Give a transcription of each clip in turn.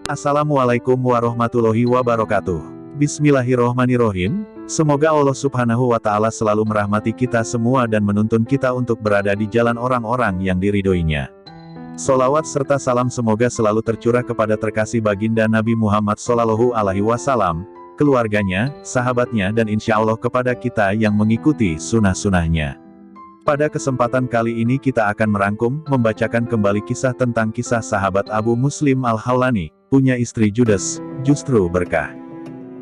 Assalamualaikum warahmatullahi wabarakatuh. Bismillahirrohmanirrohim. Semoga Allah Subhanahu wa Ta'ala selalu merahmati kita semua dan menuntun kita untuk berada di jalan orang-orang yang diridhoinya. Sholawat serta salam semoga selalu tercurah kepada terkasih baginda Nabi Muhammad SAW, keluarganya, sahabatnya dan insya Allah kepada kita yang mengikuti sunnah-sunnahnya. Pada kesempatan kali ini kita akan merangkum, membacakan kembali kisah tentang kisah sahabat Abu Muslim Al-Khawlani, punya istri Judes, justru berkah.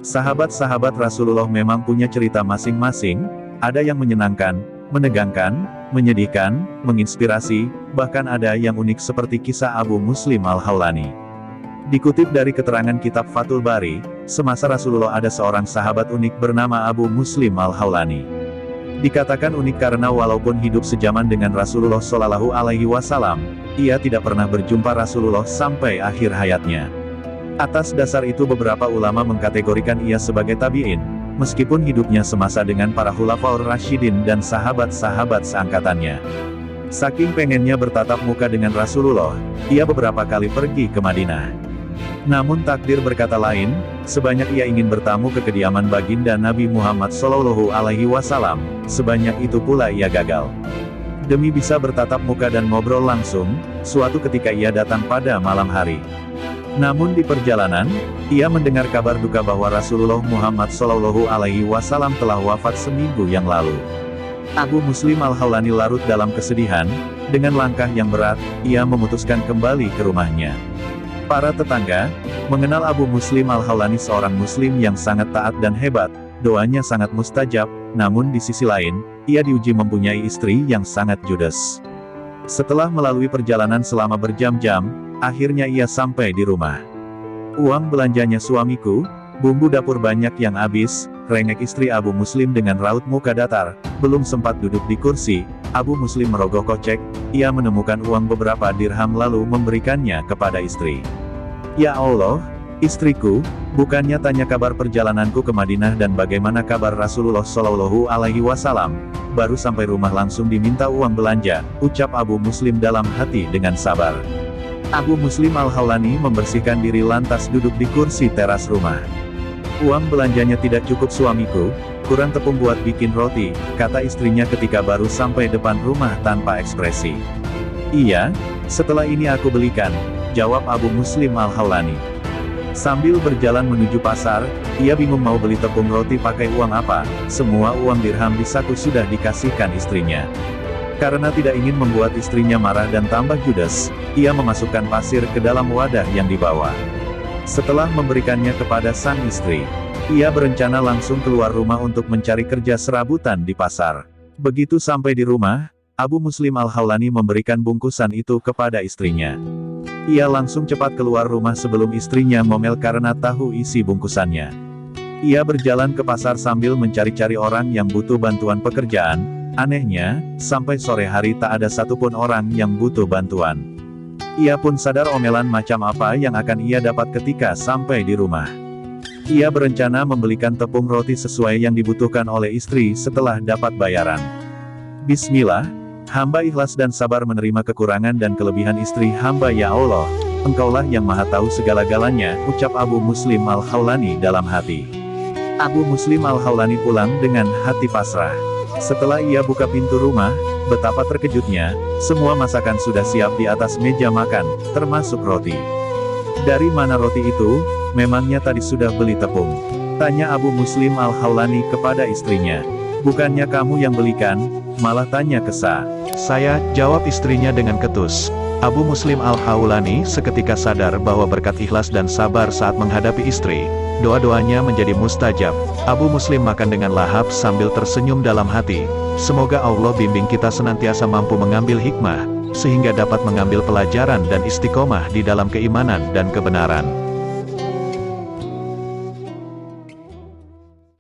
Sahabat-sahabat Rasulullah memang punya cerita masing-masing, ada yang menyenangkan, menegangkan, menyedihkan, menginspirasi, bahkan ada yang unik seperti kisah Abu Muslim Al-Khawlani. Dikutip dari keterangan kitab Fathul Bari, semasa Rasulullah ada seorang sahabat unik bernama Abu Muslim Al-Khawlani. Dikatakan unik karena walaupun hidup sejaman dengan Rasulullah SAW, ia tidak pernah berjumpa Rasulullah sampai akhir hayatnya. Atas dasar itu beberapa ulama mengkategorikan ia sebagai tabi'in, meskipun hidupnya semasa dengan para khulafaur rasyidin dan sahabat-sahabat seangkatannya. Saking pengennya bertatap muka dengan Rasulullah, ia beberapa kali pergi ke Madinah. Namun takdir berkata lain, sebanyak ia ingin bertamu ke kediaman baginda Nabi Muhammad SAW, sebanyak itu pula ia gagal. Demi bisa bertatap muka dan ngobrol langsung, suatu ketika ia datang pada malam hari. Namun di perjalanan, ia mendengar kabar duka bahwa Rasulullah Muhammad SAW telah wafat seminggu yang lalu. Abu Muslim Al-Khawlani larut dalam kesedihan, dengan langkah yang berat, ia memutuskan kembali ke rumahnya. Para tetangga mengenal Abu Muslim Al-Khawlani seorang muslim yang sangat taat dan hebat, doanya sangat mustajab, namun di sisi lain, ia diuji mempunyai istri yang sangat judes. Setelah melalui perjalanan selama berjam-jam, akhirnya ia sampai di rumah. "Uang belanjanya suamiku, bumbu dapur banyak yang habis," rengek istri Abu Muslim dengan raut muka datar. Belum sempat duduk di kursi, Abu Muslim merogoh kocek, ia menemukan uang beberapa dirham lalu memberikannya kepada istri. "Ya Allah, istriku, bukannya tanya kabar perjalananku ke Madinah dan bagaimana kabar Rasulullah SAW, baru sampai rumah langsung diminta uang belanja," ucap Abu Muslim dalam hati dengan sabar. Abu Muslim Al-Khawlani membersihkan diri lantas duduk di kursi teras rumah. "Uang belanjanya tidak cukup suamiku, kurang tepung buat bikin roti," kata istrinya ketika baru sampai depan rumah tanpa ekspresi. "Iya, setelah ini aku belikan," jawab Abu Muslim Al-Khawlani. Sambil berjalan menuju pasar, ia bingung mau beli tepung roti pakai uang apa, semua uang dirham di saku sudah dikasihkan istrinya. Karena tidak ingin membuat istrinya marah dan tambah judes, ia memasukkan pasir ke dalam wadah yang dibawa. Setelah memberikannya kepada sang istri, ia berencana langsung keluar rumah untuk mencari kerja serabutan di pasar. Begitu sampai di rumah, Abu Muslim Al-Khawlani memberikan bungkusan itu kepada istrinya. Ia langsung cepat keluar rumah sebelum istrinya ngomel karena tahu isi bungkusannya. Ia berjalan ke pasar sambil mencari-cari orang yang butuh bantuan pekerjaan. Anehnya, sampai sore hari tak ada satupun orang yang butuh bantuan. Ia pun sadar omelan macam apa yang akan ia dapat ketika sampai di rumah. Ia berencana membelikan tepung roti sesuai yang dibutuhkan oleh istri setelah dapat bayaran. "Bismillah, hamba ikhlas dan sabar menerima kekurangan dan kelebihan istri hamba ya Allah, Engkaulah yang maha tahu segala-galanya," ucap Abu Muslim Al-Khawlani dalam hati. Abu Muslim Al-Khawlani pulang dengan hati pasrah. Setelah ia buka pintu rumah, betapa terkejutnya, semua masakan sudah siap di atas meja makan, termasuk roti. "Dari mana roti itu? Memangnya tadi sudah beli tepung?" tanya Abu Muslim Al-Khawlani kepada istrinya. "Bukannya kamu yang belikan, malah tanya ke saya," jawab istrinya dengan ketus. Abu Muslim Al-Khawlani seketika sadar bahwa berkat ikhlas dan sabar saat menghadapi istri, doa-doanya menjadi mustajab. Abu Muslim makan dengan lahap sambil tersenyum dalam hati. Semoga Allah bimbing kita senantiasa mampu mengambil hikmah, sehingga dapat mengambil pelajaran dan istiqomah di dalam keimanan dan kebenaran.